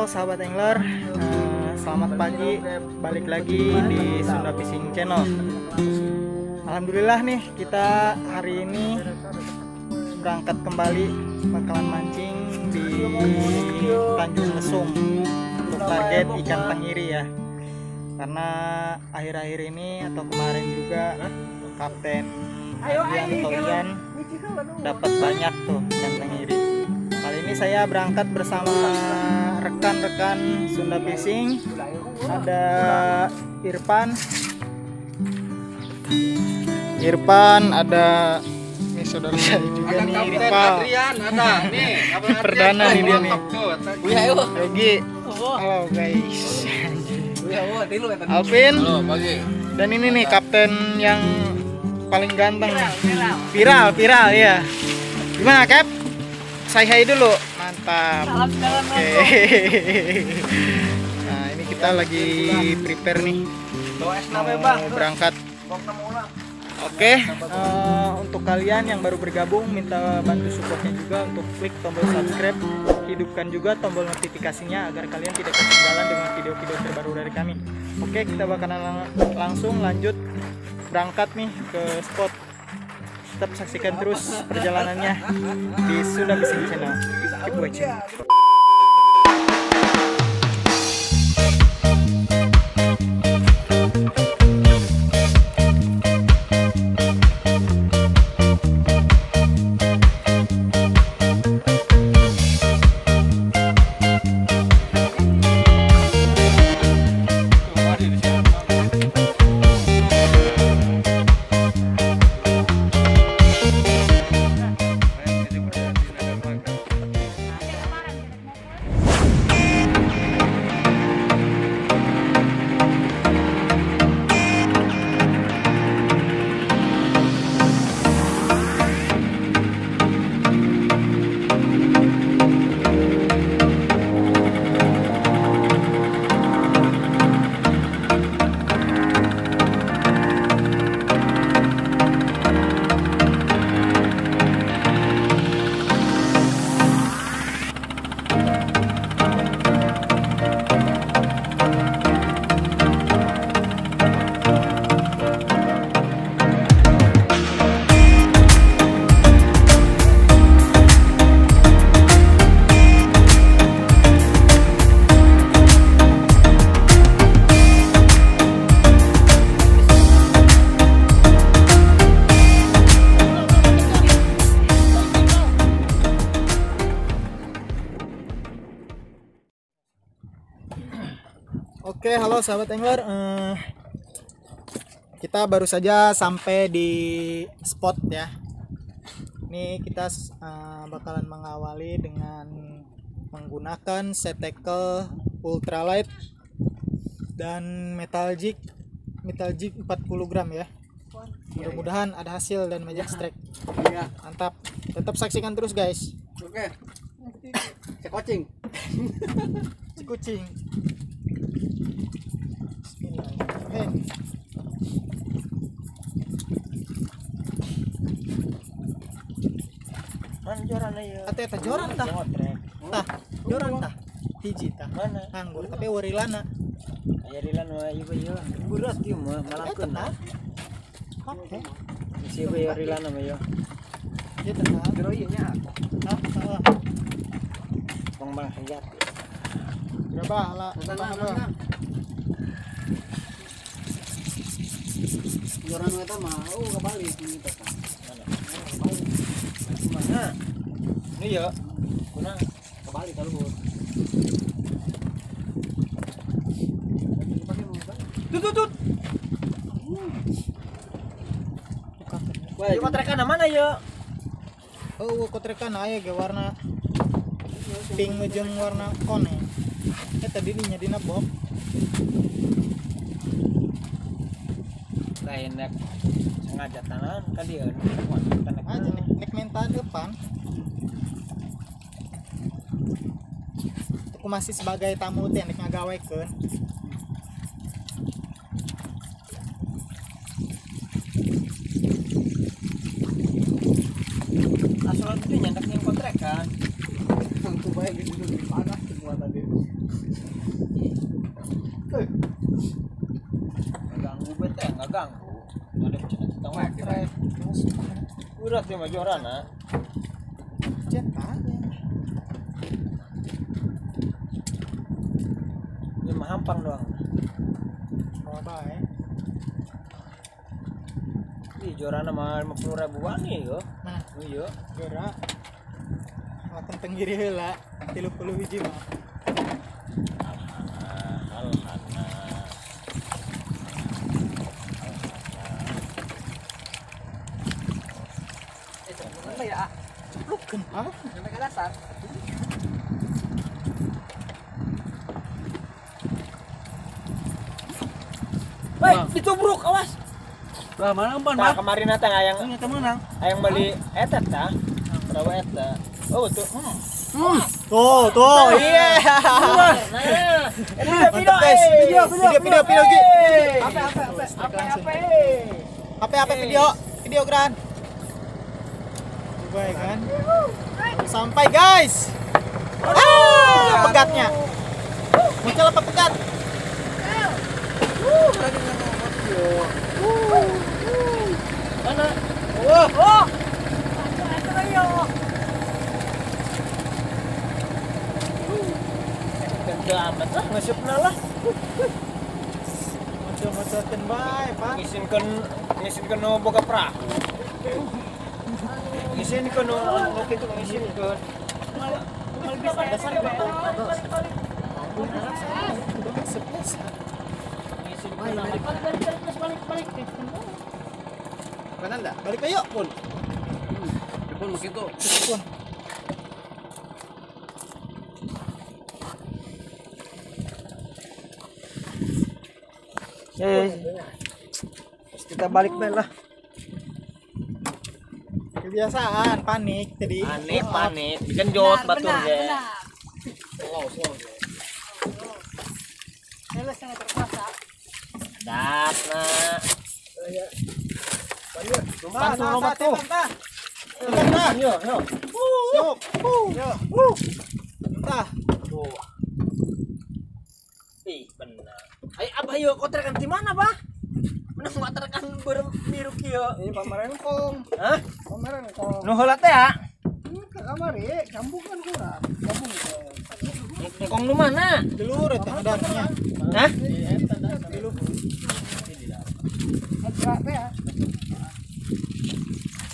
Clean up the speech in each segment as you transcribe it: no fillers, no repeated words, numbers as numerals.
Halo sahabat angler, selamat pagi, balik lagi di Sunda Fishing Channel. Alhamdulillah nih, kita hari ini berangkat kembali, bakalan mancing di Tanjung Lesung untuk target ikan tenggiri ya. Karena akhir-akhir ini atau kemarin juga Kapten Toyan dapat banyak tuh ikan tenggiri. Kali ini saya berangkat bersama rekan-rekan Sunda Fishing. Ada Irfan, ada ini saudara saya juga nih, Irfan. Ada nih, Perdana nih dia nih. Yogi. Oh. Halo guys. Alvin. Alvin. Halo, pagi. Dan ini nih kapten yang paling ganteng nih. Viral ya. Gimana, Cap? Say hi dulu. Mantap. Oke. Nah, ini kita lagi prepare nih. Mau berangkat. Oke, untuk kalian yang baru bergabung, minta bantu supportnya juga untuk klik tombol subscribe, hidupkan juga tombol notifikasinya agar kalian tidak ketinggalan dengan video-video terbaru dari kami. Oke, kita bakalan langsung lanjut berangkat nih ke spot. Tetap saksikan terus perjalanannya di Sunda Fishing Channel. Keep watching. Oke, halo sahabat angler. Kita baru saja sampai di spot ya. Ini kita bakalan mengawali dengan menggunakan set tackle ultralight dan metal jig 40 gram ya. Mudah-mudahan ada hasil dan magic strike. Mantap. Tetap saksikan terus guys. Oke. Cekucing. Cekucing. Joran aja. Ate eta joran tah. Tah, joran tah. Hiji tah. Mana? Anggur tapi warilana. Aya rilana mah ieu ieu. Berat ieu mah malangkeun. Oke. Si ieu rilana mah ieu. Ieu tah. Jero ieu nya. Tah, salah. Bang hayat. Berapa lah? Joran eta mah kabalik kita tah. Mana? Ini ya. Kuna kabalik ka luhur. Tut. Wah, ieu kotrekan mana ya? Oh, kotrekan aya ge warna pink jeung warna kone. Eta didinya dina box. Lain nek sengaja tanan ka dieu. Aja nih, nek mental depan. Aku masih sebagai tamu teh nek ngagawekeun. Asal itu nyandak yang kontrak kan. Aku baik gitu panas semua tadi. Ganggu bete, nggak ganggu. Ada kita ngotrek. Urat ya majorana. Cetak. Dia mah hampang doang. Oh baik. Ih, jorana mah 50.000-an nih yo. Nah, Iya. gerak. Makan tenggiri heula 30 hiji mah. Alhana. Apa ya? Ceplukeun ah. Sampai ke dasar. Hei, ditubruk awas. Lah mana umpan Nah, kemarin nata ayang Ternyata menang. ayang beli etet tah. Berapa eta? Oh, tuh. Tuh, iya. Nah, Mantap guys. Video Gi. Apa video Gran. Baik kan. Sampai guys. Pegatnya. Muncul apa pegat? Mana? Wah. Gede amat lah, ngesupna lah. Macam-macam baik, Pak. Ngisinkeun nu boga perahu. Ngisinkeun nu kitu ngisinkeun. Mana enggak? Balik ayo, Pun. Pun begitu. Pun. Terus kita balik bae lah. Kebiasaan panik tadi. Panik, digenjot batur ge. Dasna. Lompat tuh. Yo. Siap. Tah. Ih, benar. Ayo abah yuk kontrakan di mana, Bah? Menang kontrakan biru kieu. Ini pameran kong. Hah? Pameran kong. Nu heula teh ya? Kamari, kampung kan kurang. Kampung. Kong nu mana? Telur eta adarnya. Hah? Telur.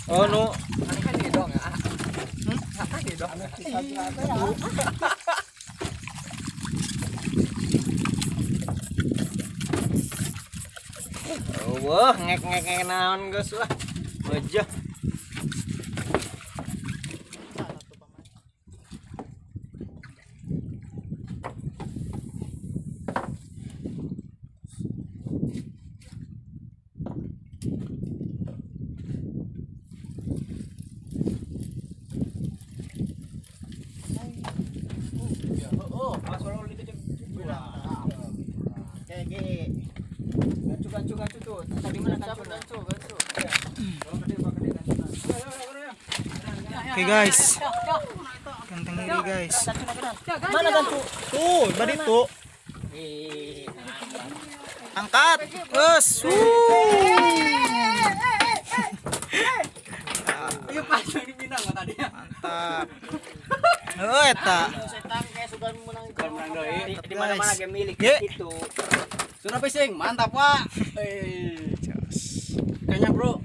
Oh, nu wah, ngek naon geus wah. Wajah. Oh, masuk itu gancu tuh. Tadi mana gancu? Oke guys. Ganteng diri guys. Mana gancu? Tuh, tadi tuh. Angkat. Terus. Iya pas ini pinang tadi. Mantap. Eta. Setan kayak suka menang deui. di mana-mana game milik Ye. itu. Sudah fishing, mantap, Pak. Kayaknya, Bro.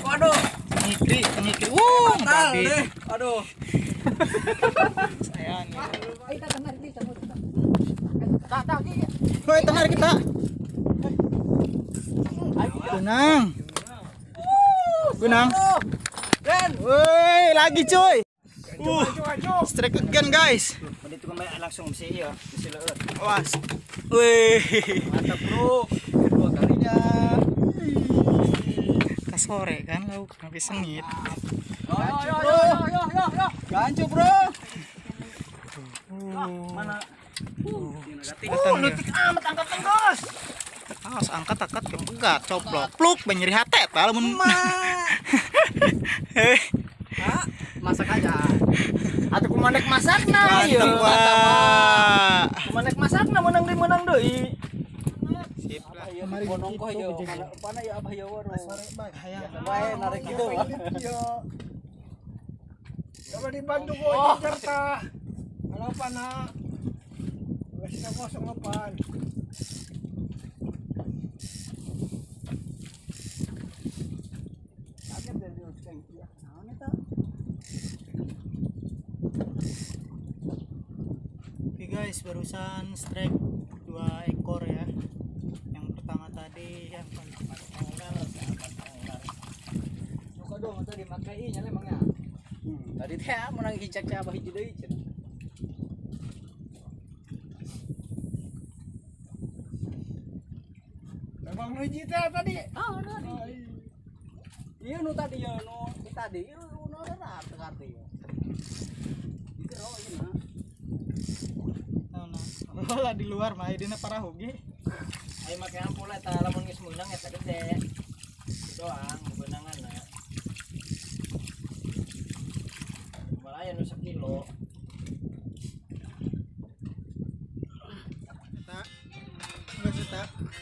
Waduh, Ngikri. tal Babi. deh. Aduh. Sayang. Woi, tenar kita. Gunang. Dan Woi, lagi cuy. Strike again guys. Itu kembali langsung si iya, si leueut. Awas. Wih. mantap, Bro. Kedua kalinya. Kasore kan lauk habis sengit. Yo. Gancu, Bro. Mana? Leutik amat angkat tengkos. Awas angkat ke pegat coplok. Pluk benyeri hate tah lamun. Masak aja. Atau kumanek masakna ieu. Mantap, Wak. Kumanek masakna menang deui. Sip lah. Mari bonongkoh yo. Mana ya abah ya war. Hayang. Bae narik kitu. Coba dibantu gua Jakarta. Halapan na. Wes na kosong apan. Kaget dari utang dia. Naon eta? Oke guys, barusan strike 2 ekor ya. Yang pertama tadi yang Suka dong atuh dimakai nya emangnya. Tadi teh menang hijak abah hiji deui cenah. Memang nuji teh tadi. Iya nu tadi ya nu tadi nu rara teu ya. Itu roh ieu na. Bola di luar mah dina parahu ge. Ayo make ampul eta lamun geus meunang eta gede. Doang beunanganna. Malah aya nu 1 kilo.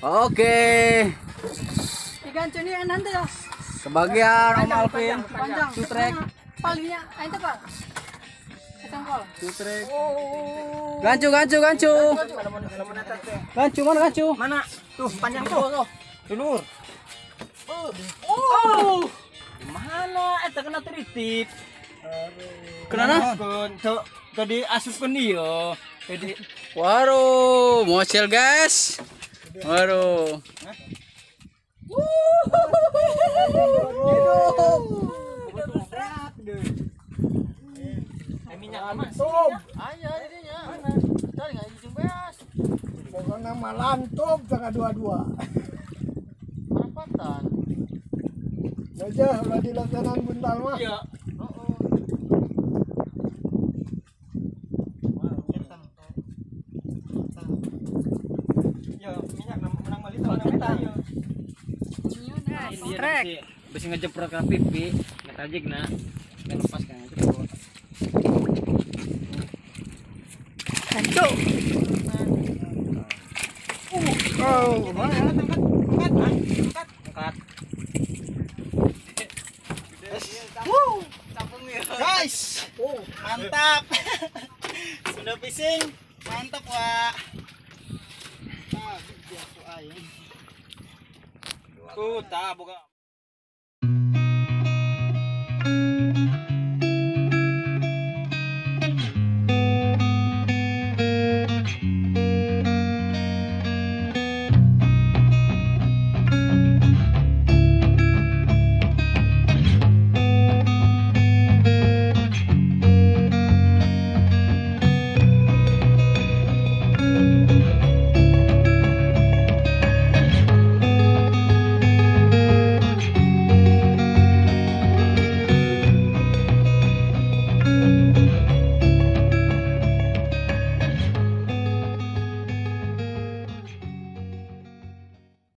Oke. Ikan cuni nanti ya. Kebagian Om Alvin. Panjang. Sutrek. Palingnya itu Pak. Ketangkol. Sutrek. Gancu. Gancu mana gancu? Mana? Tuh panjang tuh. Dulur. Mana eta kena tritip. Kenapa? Tadi asupkeun ieu. Jadi Waduh, mocel guys. Waduh. minyak mas. Ayo jadinya. Cari enggak izin beas. Pokoknya malantop jangan dua-dua. Perapatan. Aja udah dilaksanakan buntal mah. Iya. Yo, minyak menang balik tahun eta yo. Trek. Besi ngejeprot ka pipi, ngetajigna. Kan lepas kan itu. Gancu. Oh, Angkat. Guys, mantap. Sudah fishing, mantap Wak. Nah, biasa aing. Tah boga